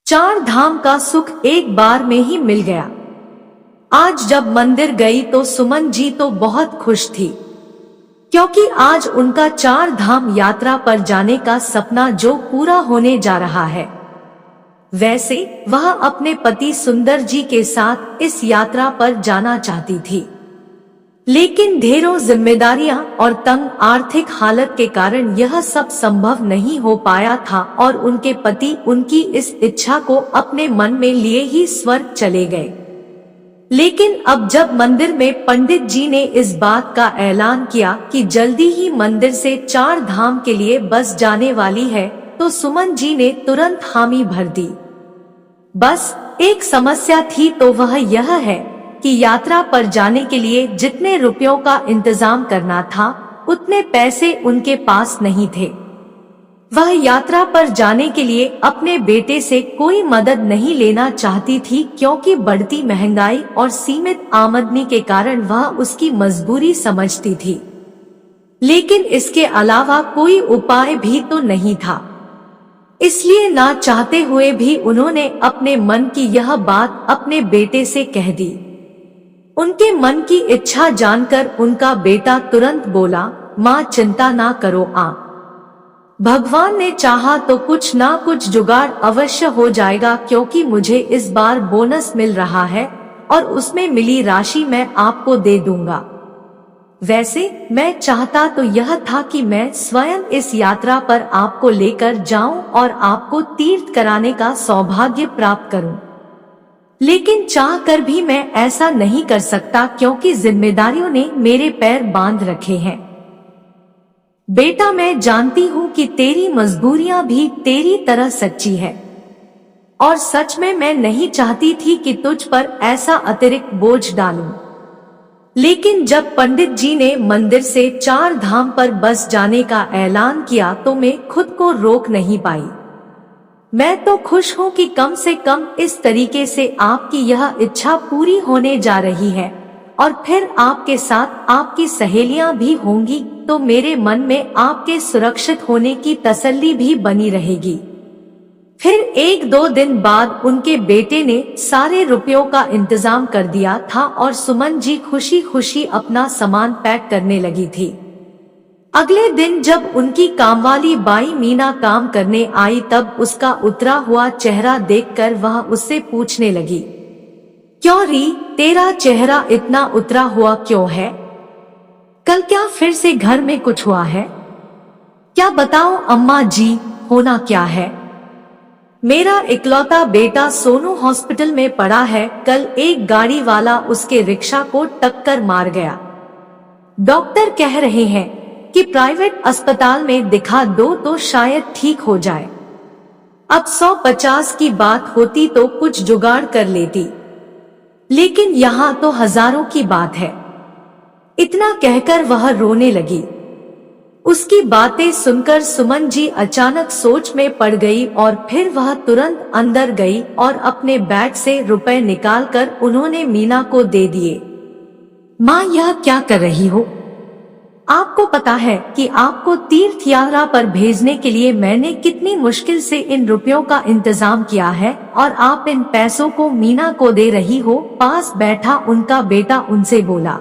चार धाम का सुख एक बार में ही मिल गया। आज जब मंदिर गई तो सुमन जी तो बहुत खुश थी, क्योंकि आज उनका चार धाम यात्रा पर जाने का सपना जो पूरा होने जा रहा है। वैसे वह अपने पति सुंदर जी के साथ इस यात्रा पर जाना चाहती थी, लेकिन ढेरों जिम्मेदारियां और तंग आर्थिक हालत के कारण यह सब संभव नहीं हो पाया था और उनके पति उनकी इस इच्छा को अपने मन में लिए ही स्वर्ग चले गए। लेकिन अब जब मंदिर में पंडित जी ने इस बात का ऐलान किया कि जल्दी ही मंदिर से चार धाम के लिए बस जाने वाली है, तो सुमन जी ने तुरंत हामी भर दी। बस एक समस्या थी, तो वह यह है कि यात्रा पर जाने के लिए जितने रुपयों का इंतजाम करना था उतने पैसे उनके पास नहीं थे। वह यात्रा पर जाने के लिए अपने बेटे से कोई मदद नहीं लेना चाहती थी, क्योंकि बढ़ती महंगाई और सीमित आमदनी के कारण वह उसकी मजबूरी समझती थी। लेकिन इसके अलावा कोई उपाय भी तो नहीं था, इसलिए ना चाहते हुए भी उन्होंने अपने मन की यह बात अपने बेटे से कह दी। उनके मन की इच्छा जानकर उनका बेटा तुरंत बोला, माँ चिंता ना करो, भगवान ने चाहा तो कुछ ना कुछ जुगाड़ अवश्य हो जाएगा, क्योंकि मुझे इस बार बोनस मिल रहा है और उसमें मिली राशि मैं आपको दे दूंगा। वैसे मैं चाहता तो यह था कि मैं स्वयं इस यात्रा पर आपको लेकर जाऊं और आपको तीर्थ कराने का सौभाग्य प्राप्त करूं, लेकिन चाह कर भी मैं ऐसा नहीं कर सकता, क्योंकि जिम्मेदारियों ने मेरे पैर बांध रखे हैं। बेटा, मैं जानती हूँ कि तेरी मजबूरियां भी तेरी तरह सच्ची है, और सच में मैं नहीं चाहती थी कि तुझ पर ऐसा अतिरिक्त बोझ डालूं। लेकिन जब पंडित जी ने मंदिर से चार धाम पर बस जाने का ऐलान किया तो मैं खुद को रोक नहीं पाई। मैं तो खुश हूँ कि कम से कम इस तरीके से आपकी यह इच्छा पूरी होने जा रही है, और फिर आपके साथ आपकी सहेलियां भी होंगी, तो मेरे मन में आपके सुरक्षित होने की तसल्ली भी बनी रहेगी। फिर एक दो दिन बाद उनके बेटे ने सारे रुपयों का इंतजाम कर दिया था और सुमन जी खुशी खुशी अपना सामान पैक करने लगी थी। अगले दिन जब उनकी कामवाली बाई मीना काम करने आई, तब उसका उतरा हुआ चेहरा देखकर वह उससे पूछने लगी, क्यों री, तेरा चेहरा इतना उतरा हुआ क्यों है? कल क्या फिर से घर में कुछ हुआ है? क्या बताऊं अम्मा जी, होना क्या है? मेरा इकलौता बेटा सोनू हॉस्पिटल में पड़ा है। कल एक गाड़ी वाला उसके रिक्शा को टक्कर मार गया। डॉक्टर कह रहे हैं कि प्राइवेट अस्पताल में दिखा दो तो शायद ठीक हो जाए। अब 150 की बात होती तो कुछ जुगाड़ कर लेती, लेकिन यहाँ तो हजारों की बात है। इतना कहकर वह रोने लगी। उसकी बातें सुनकर सुमन जी अचानक सोच में पड़ गई और फिर वह तुरंत अंदर गई और अपने बैग से रुपए निकालकर उन्होंने मीना को दे दिए। माँ, यह क्या कर रही हो? आपको पता है कि आपको तीर्थ यात्रा पर भेजने के लिए मैंने कितनी मुश्किल से इन रुपयों का इंतजाम किया है, और आप इन पैसों को मीना को दे रही हो? पास बैठा उनका बेटा उनसे बोला,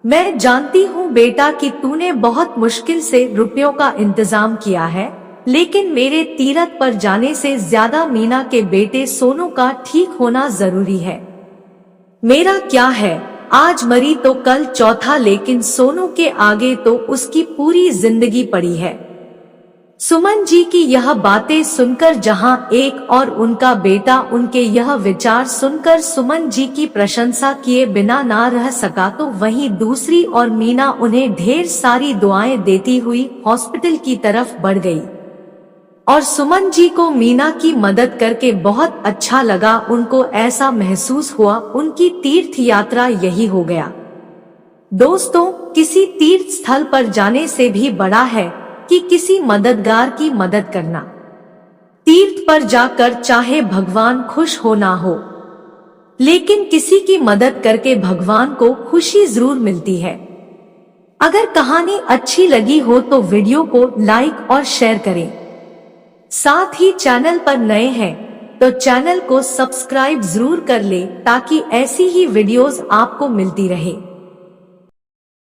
मैं जानती हूँ बेटा कि तूने बहुत मुश्किल से रुपयों का इंतजाम किया है, लेकिन मेरे तीर्थ पर जाने से ज्यादा मीना के बेटे सोनू का ठीक होना जरूरी है। मेरा क्या है, आज मरी तो कल चौथा, लेकिन सोनू के आगे तो उसकी पूरी जिंदगी पड़ी है। सुमन जी की यह बातें सुनकर जहां एक और उनका बेटा उनके यह विचार सुनकर सुमन जी की प्रशंसा किए बिना ना रह सका, तो वहीं दूसरी और मीना उन्हें ढेर सारी दुआएं देती हुई हॉस्पिटल की तरफ बढ़ गई। और सुमन जी को मीना की मदद करके बहुत अच्छा लगा। उनको ऐसा महसूस हुआ उनकी तीर्थ यात्रा यही हो गया। दोस्तों, किसी तीर्थ स्थल पर जाने से भी बड़ा है कि किसी मददगार की मदद करना। तीर्थ पर जाकर चाहे भगवान खुश हो ना हो, लेकिन किसी की मदद करके भगवान को खुशी जरूर मिलती है। अगर कहानी अच्छी लगी हो तो वीडियो को लाइक और शेयर करें। साथ ही चैनल पर नए हैं तो चैनल को सब्सक्राइब जरूर कर ले ताकि ऐसी ही वीडियोस आपको मिलती रहे।